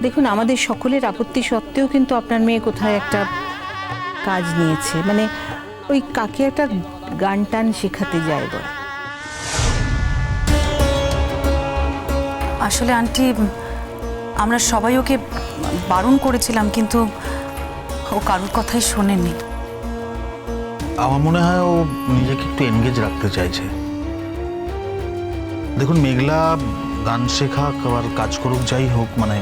দেখুন, আমাদের সকলের আপত্তি সত্ত্বেও কিন্তু আপনার মেয়ে কোথায় একটা কাজ নিয়েছে, মানে ওই কাকে একটা গান টান শেখাতে যায় বলে। আসলে আন্টি, আমরা সবাই ওকে বারণ করেছিলাম, কিন্তু ও কারোর কথাই শোনেনি। আমার মনে হয় ও নিজেকে একটু এনগেজ রাখতে চাইছে। দেখুন, মেঘলা গান শেখা আবার কাজ করুক, যাই হোক, মানে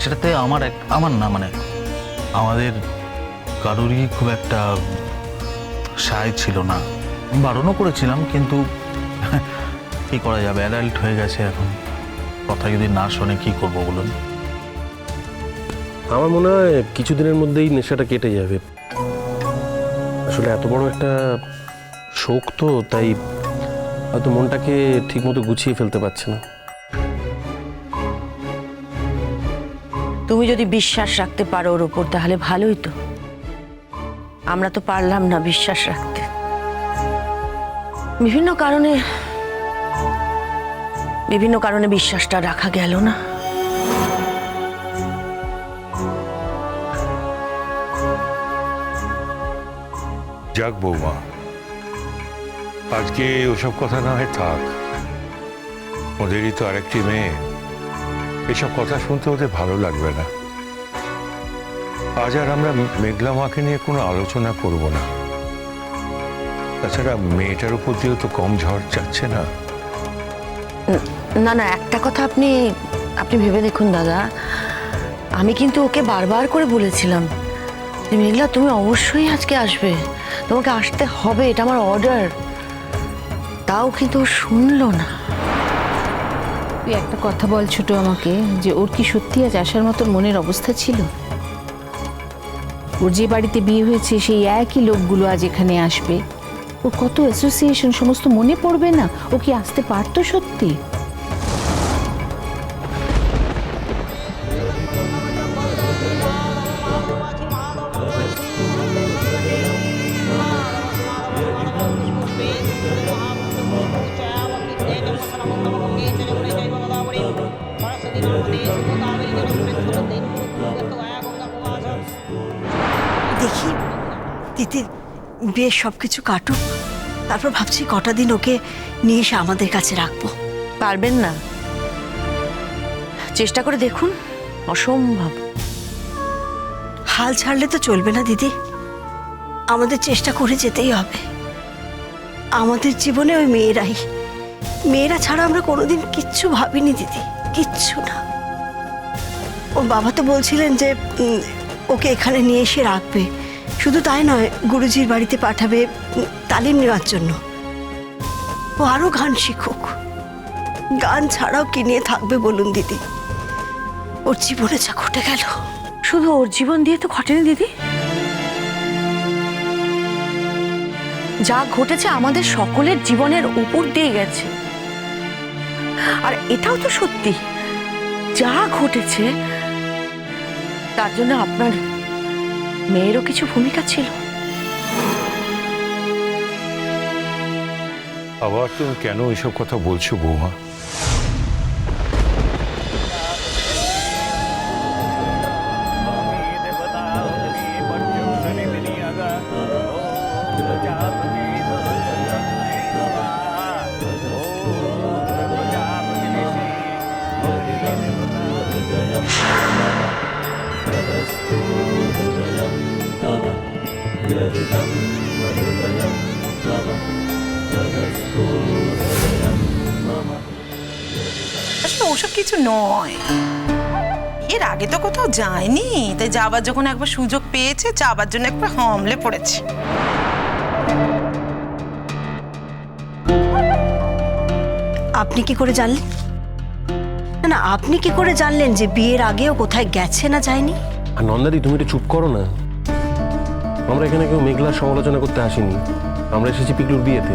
সেটাতে আমার না, মানে আমাদের কারোরই খুব একটা সায় ছিল না। বারণও করেছিলাম, কিন্তু কি করা যাবে, অ্যাডাল্ট হয়ে গেছে এখন, কথা যদি না শোনে কি করবো বলুন। আমার মনে হয় কিছুদিনের মধ্যেই নেশাটা কেটে যাবে। আসলে এত বড় একটা শোক তো, তাই হয়তো মনটাকে ঠিকমতো গুছিয়ে ফেলতে পারছে না। তুমি যদি বিশ্বাস রাখতে পারো ওর উপর, তাহলে ভালোই তো। আমরা তো পারলাম না বিশ্বাস রাখতে, বিভিন্ন কারণে বিশ্বাসটা রাখা গেল না। যাক বৌমা, আজকে ওসব কথা না হয় থাক। ওদেরই তো আরেকটি মেয়ে, এসব কথা শুনতে ওদের ভালো লাগবে না। আজ আর আমরা মেঘলা মাকে নিয়ে কোনো আলোচনা করব না। তাছাড়া মেয়েটার উপর দিয়েও তো কম ঝড় যাচ্ছে না। না না, একটা কথা আপনি ভেবে দেখুন দাদা, আমি কিন্তু ওকে বারবার করে বলেছিলাম যে মেঘলা, তুমি অবশ্যই আজকে আসবে, তোমাকে আসতে হবে, এটা আমার অর্ডার। তাও কিন্তু ও শুনলো না। তুই একটা কথা বল ছোট আমাকে, যে ওর কি সত্যি আজ আসার মতন মনের অবস্থা ছিল? ওর যে বাড়িতে বিয়ে হয়েছে সেই একই লোকগুলো আজ এখানে আসবে, ওর কত অ্যাসোসিয়েশন সমস্ত মনে পড়বে না? ও কি আসতে পারতো সত্যি? দেখি দিদি, বেশ সবকিছু কাটুক, তারপর ভাবছি কটা দিন ওকে নিয়ে এসে আমাদের কাছে রাখবো। পারবেন না? চেষ্টা করে দেখুন, অসম্ভব। হাল ছাড়লে তো চলবে না দিদি, আমাদের চেষ্টা করে যেতেই হবে। আমাদের জীবনে ওই মেয়েরা ছাড়া আমরা কোনোদিন কিচ্ছু ভাবিনি দিদি, কিচ্ছু না। ওর বাবা তো বলছিলেন যে ওকে এখানে নিয়ে এসে রাখবে, শুধু তাই নয়, গুরুজির বাড়িতে পাঠাবে তালিম নেওয়ার জন্য। ও আরো গান শিখুক। গান ছাড়াও কি নিয়ে থাকবে বলুন দিদি? ওর জীবনে যা ঘটে গেল। শুধু ওর জীবন দিয়ে তো ঘটেনি দিদি, যা ঘটেছে আমাদের সকলের জীবনের উপর দিয়ে গেছে। আর এটাও তো সত্যি, যা ঘটেছে তার জন্য আপনার মেয়েরও কিছু ভূমিকা ছিল। আবার তুমি কেন এইসব কথা বলছো বৌমা? আসলে ওসব কিছু নয়, এর আগে তো কোথাও যায়নি, তাই যাবার যখন একবার সুযোগ পেয়েছে, যাবার জন্য একবার হামলে পড়েছে। আপনি কি করে জানলেন? না না, আপনি কি করে জানলেন যে বিয়ের আগেও কোথায় গেছে না যায়নি? আর নন্দাদি, তুমি একটু চুপ করো না। আমরা এখানে কেউ মেঘলার সমালোচনা করতে আসিনি, আমরা এসেছি পিকলুর বিয়েতে।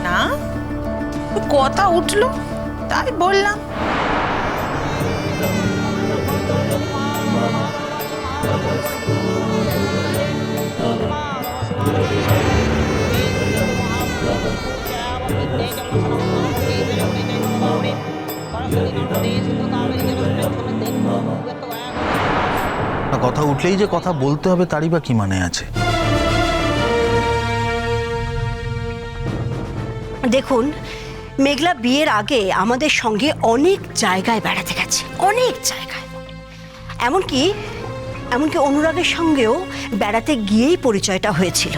না, কথা উঠলো তাই বললাম। কথা উঠলেই যে কথা বলতে হবে তারই বা কি মানে আছে? দেখুন, মেঘলা বিয়ের আগে আমাদের সঙ্গে অনেক জায়গায় বেড়াতে গেছে, অনেক জায়গায়। এমনকি অনুরাগের সঙ্গেও বেড়াতে গিয়েই পরিচয়টা হয়েছিল,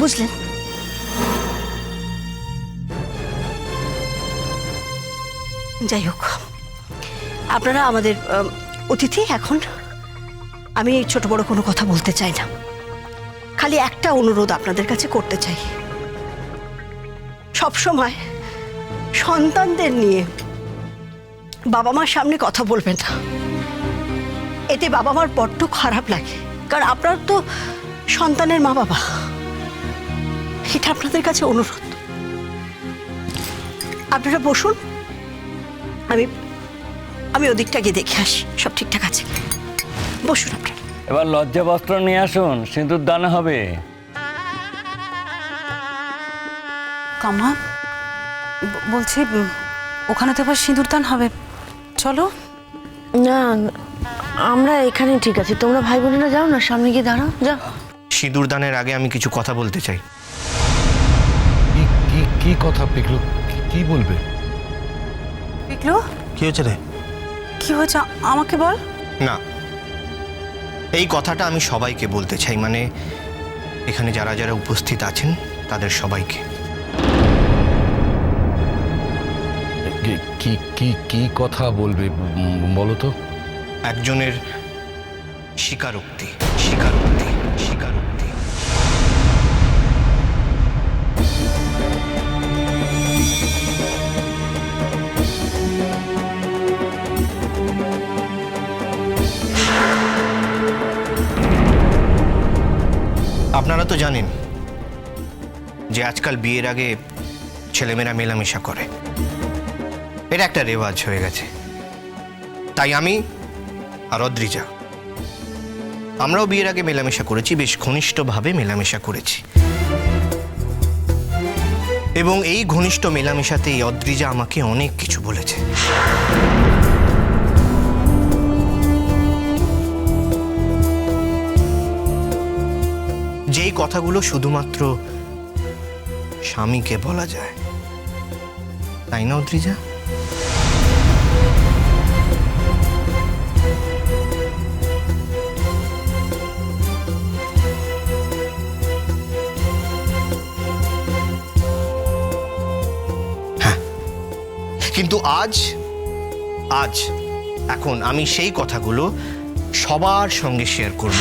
বুঝলেন? যাই হোক, আপনারা আমাদের অতিথি। এখন আমি ছোট বড় কোনো কথা বলতে চাই না, খালি একটা অনুরোধ আপনাদের কাছে করতে চাই। সবসময় সন্তানদের নিয়ে বাবা মার সামনে কথা বলবেন না, এতে বাবা মার বড্ড খারাপ লাগে। কারণ আপনার তো সন্তানের মা বাবা, এটা আপনাদের কাছে অনুরোধ। আপনারা বসুন, আমি ওদিকটা গিয়ে দেখে আসি সব ঠিকঠাক আছে। বসুন আপনারা। এবার লজ্জা বস্ত্র নিয়ে আসুন, সিঁদুর দানা হবে। কামা বলছি, ওখানে তো এবার সিঁদুরদান হবে, চলো। না, আমরা এখানে ঠিক আছে, তোমরা ভাই বোনেরা যাও না, সামনে গিয়ে দাঁড়াও, যাও। সিঁদুরদানের আগে আমি কিছু কথা বলতে চাই। কি কথা পিকলু? কি বলবে? পিকলু, কি হয়েছে রে? কি হয়েছে আমাকে বল। না, এই কথাটা আমি সবাইকে বলতে চাই, মানে এখানে যারা যারা উপস্থিত আছেন তাদের সবাইকে। কি কথা বলবে বলো তো? একজনের স্বীকারোক্তি, স্বীকারোক্তি, স্বীকারোক্তি। আপনারা তো জানেন যে আজকাল বিয়ের আগে ছেলেমেয়েরা মেলামেশা করে, এটা একটা রেওয়াজ হয়ে গেছে। তাই আমি আর অদ্রিজা আমরাও বিয়ের আগে মেলামেশা করেছি, বেশ ঘনিষ্ঠভাবে মেলামেশা করেছি। এবং এই ঘনিষ্ঠ মেলামেশাতেই অদ্রিজা আমাকে অনেক কিছু বলেছে। যেই কথাগুলো শুধুমাত্র স্বামীকে বলা যায়, তাই না অদ্রিজা? কিন্তু এখন আমি সেই কথাগুলো সবার সঙ্গে শেয়ার করব।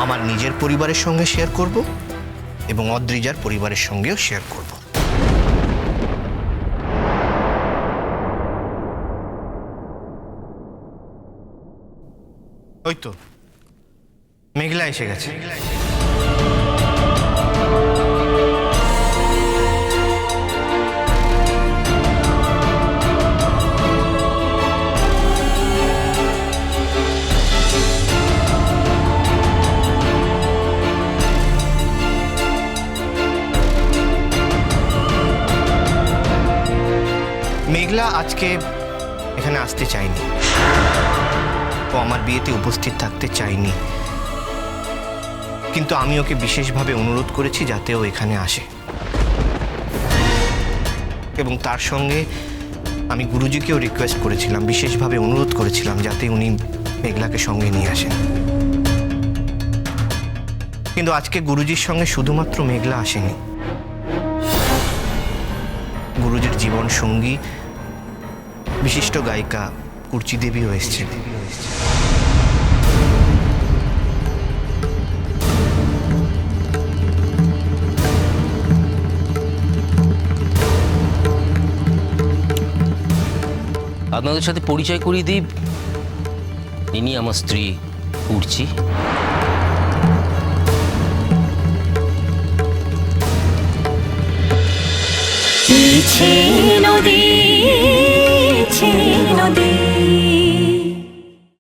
আমার নিজের পরিবারের সঙ্গে শেয়ার করব এবং অদ্রিজার পরিবারের সঙ্গেও শেয়ার করব। ওই তো মেঘলা এসে গেছে। মেঘলা আজকে এখানে আসতে চায়নি, ও আমার বিয়েতে উপস্থিত থাকতে চায়নি, কিন্তু আমি ওকে বিশেষভাবে অনুরোধ করেছি যাতে ও এখানে আসে। এবং তার সঙ্গে আমি গুরুজিকেও রিকোয়েস্ট করেছিলাম, বিশেষভাবে অনুরোধ করেছিলাম যাতে উনি মেঘলাকে সঙ্গে নিয়ে আসেন। কিন্তু আজকে গুরুজির সঙ্গে শুধুমাত্র মেঘলা আসেনি, গুরুজির জীবন সঙ্গী বিশিষ্ট গায়িকা কুর্চি দেবীও এসেছেন। আপনাদের সাথে পরিচয় করিয়ে দিই, ইনি আমার স্ত্রী কুর্চি। নদী